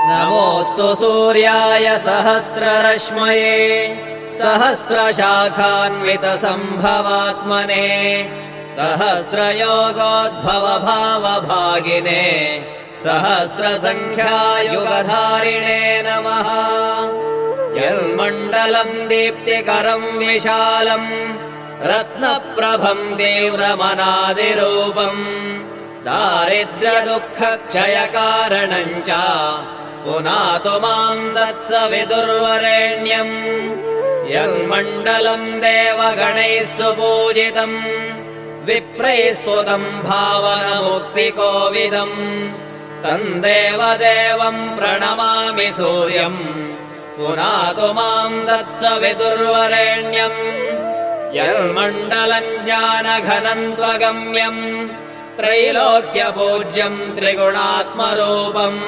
नमोऽस्तु सूर्याय सहस्ररश्मये सहस्रशाखान्वितसम्भवात्मने सहस्रयोगोद्भवभावभागिने सहस्रसङ्ख्यायुगधारिणे नमः। यन्मण्डलम् दीप्तिकरम् विशालम् रत्नप्रभम् तीव्रमनादिरूपम् दारिद्र्यदुःखक्षयकारणम् च पुनातु माम् तत्सवितुर्वरेण्यम्। यन्मण्डलम् देवगणैः सुपूजितम् विप्रैः स्तुतम् भावनमुक्तिकोविदम् तम् देवदेवम् प्रणमामि सूर्यम् पुनातु माम् तत्सवितुर्वरेण्यम्। यन्मण्डलम् ज्ञानघनम् त्वगम्यम् त्रैलोक्यपूज्यम् त्रिगुणात्मरूपम्